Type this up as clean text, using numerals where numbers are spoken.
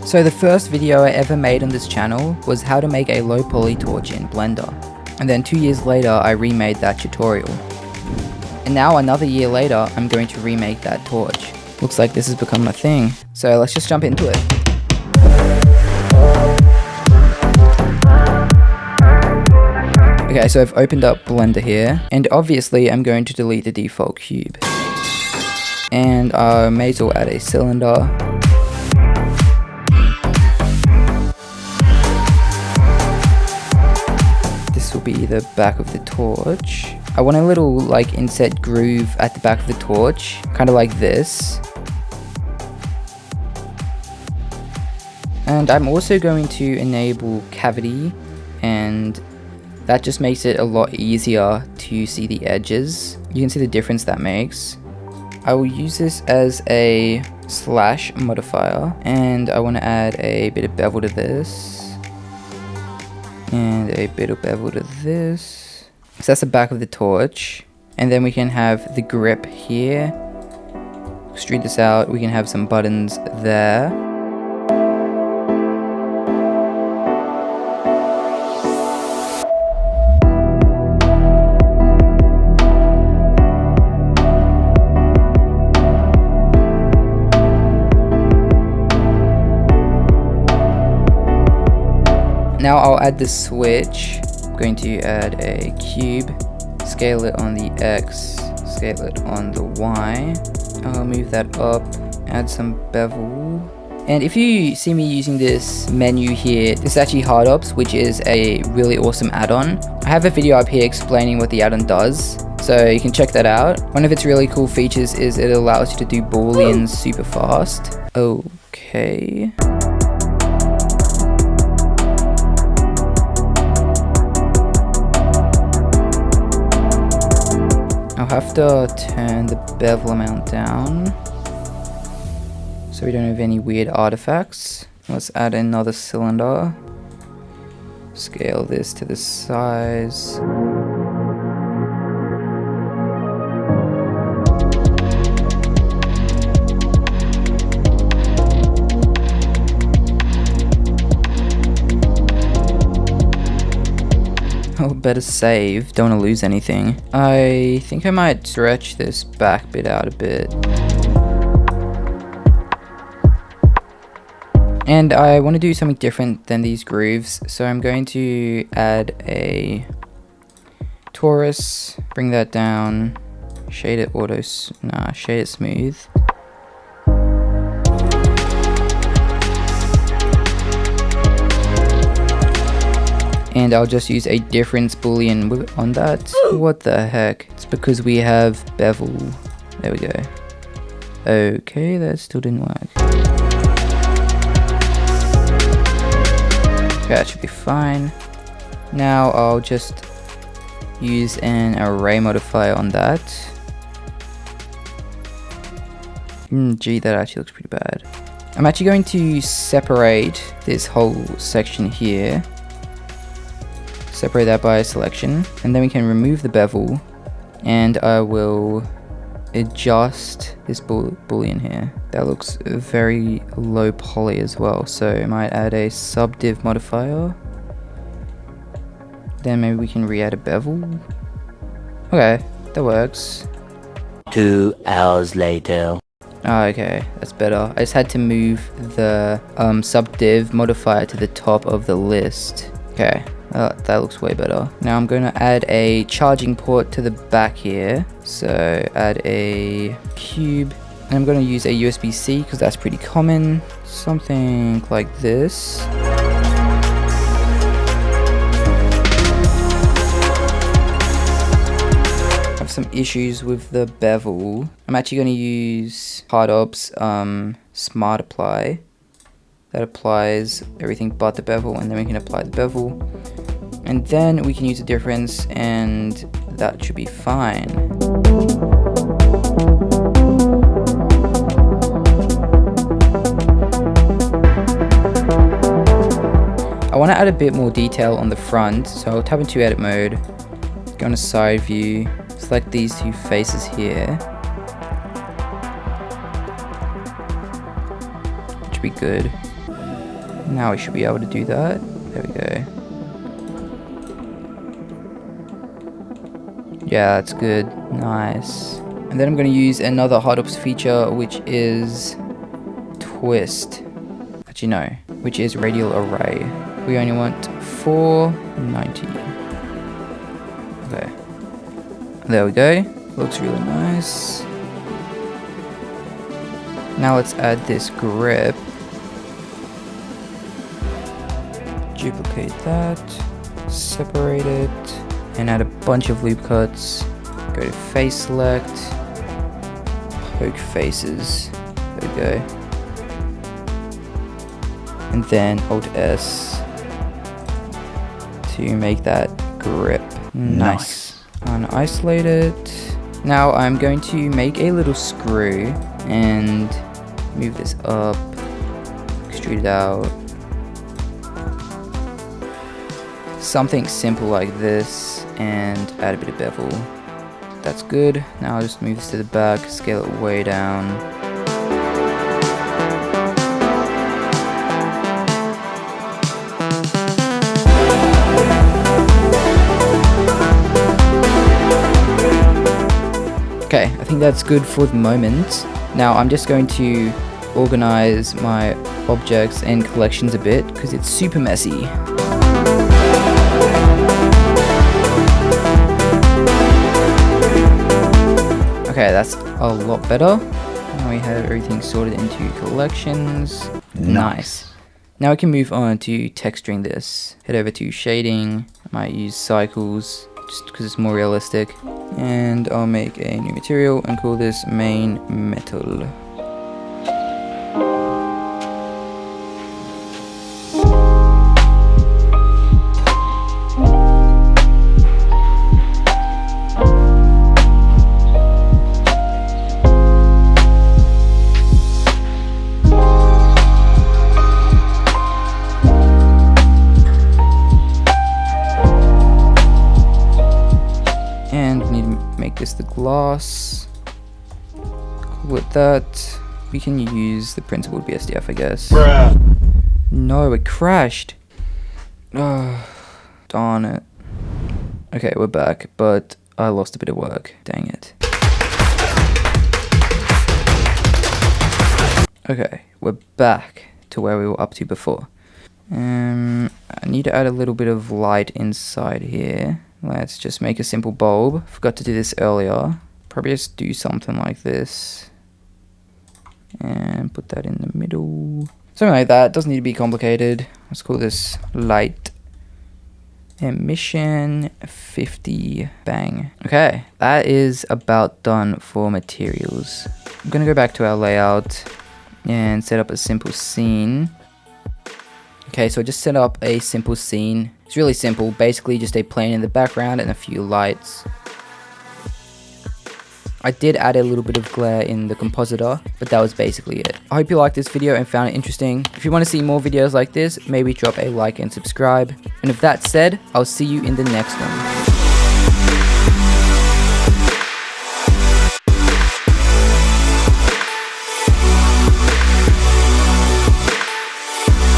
So the first video I ever made on this channel was how to make a low poly torch in Blender. And then 2 years later I remade that tutorial. And now another year later I'm going to remake that torch. Looks like this has become a thing. So let's just jump into it. Okay, so I've opened up Blender here, and obviously I'm going to delete the default cube. And I may as well add a cylinder. This will be the back of the torch. I want a little like inset groove at the back of the torch, kind of like this. And I'm also going to enable cavity, and that just makes it a lot easier to see the edges. You can see the difference that makes. I will use this as a slash modifier, and I want to add a bit of bevel to this. And a bit of bevel to this. So that's the back of the torch. And then we can have the grip here. Extrude this out. We can have some buttons there. Now I'll add the switch. I'm going to add a cube, scale it on the X, scale it on the Y. I'll move that up, add some bevel. And if you see me using this menu here, this is actually HardOps, which is a really awesome add-on. I have a video up here explaining what the add-on does, so you can check that out. One of its really cool features is it allows you to do booleans super fast. Okay. I'll have to turn the bevel amount down so we don't have any weird artifacts. Let's add another cylinder. Scale this to the size. Oh, better save, don't want to lose anything. I think I might stretch this back bit out a bit. And I want to do something different than these grooves, so I'm going to add a torus, bring that down, shade it shade it smooth. And I'll just use a difference boolean on that. What the heck? It's because we have bevel. There we go. Okay, that still didn't work. Okay, that should be fine. Now I'll just use an array modifier on that. Gee, that actually looks pretty bad. I'm actually going to separate this whole section here. Separate that by a selection, and then we can remove the bevel, and I will adjust this boolean here. That looks very low poly as well, so I might add a subdiv modifier. Then maybe we can re-add a bevel. Okay, that works. 2 hours later. Oh, okay, that's better. I just had to move the subdiv modifier to the top of the list. Okay. That looks way better. Now I'm going to add a charging port to the back here. So add a cube. And I'm going to use a USB-C because that's pretty common. Something like this. I have some issues with the bevel. I'm actually going to use HardOps Smart Apply. That applies everything but the bevel, and then we can apply the bevel. And then we can use a difference, and that should be fine. I want to add a bit more detail on the front, so I'll tap into edit mode, go into side view, select these two faces here. Which would be good. Now we should be able to do that. There we go. Yeah, that's good. Nice. And then I'm going to use another HardOps feature, which is twist. Actually, no, which is radial array. We only want 490. Okay. There we go. Looks really nice. Now let's add this grip. Duplicate that. Separate it. And add a bunch of loop cuts. Go to face select. Poke faces. There we go. And then Alt S to make that grip. Nice. Unisolate it. Now I'm going to make a little screw and move this up, extrude it out. Something simple like this, and add a bit of bevel. That's good. Now I'll just move this to the back, scale it way down. Okay, I think that's good for the moment. Now I'm just going to organize my objects and collections a bit because it's super messy. Okay, that's a lot better. Now we have everything sorted into collections. Nice. Now we can move on to texturing this. Head over to shading. I might use cycles just because it's more realistic. And I'll make a new material and call this main metal. This the glass. With that, we can use the principled BSDF, I guess. Bruh. No, it crashed. Oh, darn it. Okay, we're back, but I lost a bit of work. Dang it. Okay, we're back to where we were up to before. I need to add a little bit of light inside here. Let's just make a simple bulb. Forgot to do this earlier. Probably just do something like this. And put that in the middle. Something like that. Doesn't need to be complicated. Let's call this light emission 50. Bang. Okay, that is about done for materials. I'm gonna go back to our layout and set up a simple scene. Okay, so I just set up a simple scene. It's really simple, basically just a plane in the background and a few lights. I did add a little bit of glare in the compositor, but that was basically it. I hope you liked this video and found it interesting. If you want to see more videos like this, maybe drop a like and subscribe. And with that said, I'll see you in the next one.